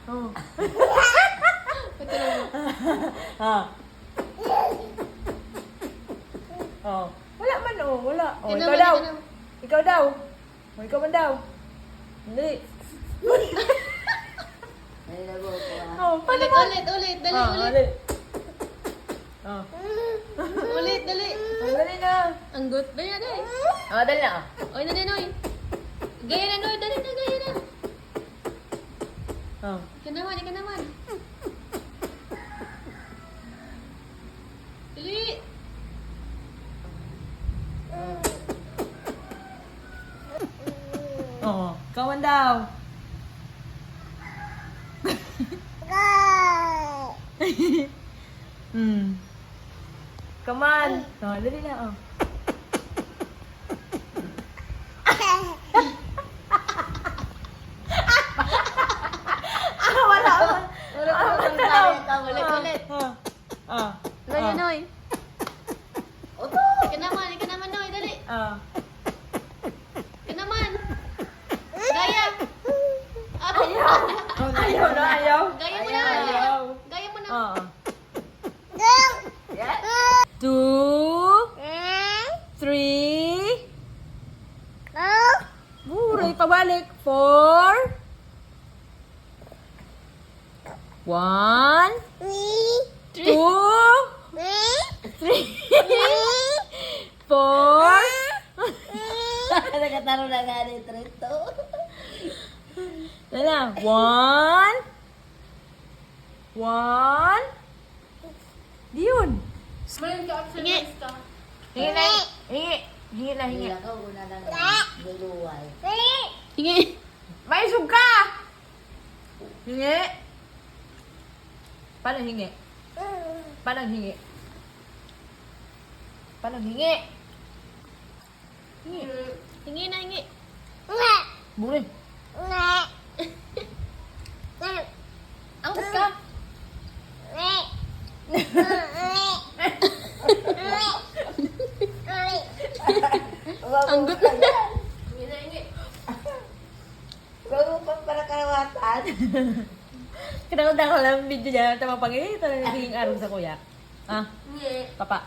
Oh. Ito na mo. Ah. Oh. Wala man oh, wala. Oh, Ikaw ikaw naman, daw. ikaw naman. Ikaw daw. Oh, ikaw man daw. Hindi. Ay, lago ko ah. Oh, paano Ulit, ba? ulit, ulit. Dali, Oh, ulit. ulit. Oh. Ulit, dali. Oh, dali na. Ang good. Dali na, dali. Oh, dali na. Oy, dali, Noy. Gaya na, Noy. Dali na, gaya na. Oh. Ika naman, ika naman. Dali. Oh, ikaw man daw. Hmm. Come on. Oh, dali na. Oh. Wala. Ulit, ulit. Ah. Ah. Dali, Ah. Noy. Oto! Ika naman, Noy. Dali. Ah. Ika naman. Gaya. Ah, Ayaw na, ayaw. Gaya mo na. Ayaw. Gaya mo na. Ah. Yes! 2, 3. Buray, pabalik. 4. 1, 2, 3, 4. Nagkataro na nga ni Trento. Dala. 1. 1. Di yun. Hingi. Hingi na. Hingi. Hingi na, hingi. Hindi ako una lang niluway. Hingi. May suga! Hingi. Paano hingi? Paano hingi? Paano hingi? Hingi. Hingi na, hingi. Buli. Angkat ka. Ang gut na. Hingi na, hingi. Bago pa para karawatan. Kinakanta ko lang video niya. Tama pag ito na nagiging araw sa kuya. Ah, Hingi. papa.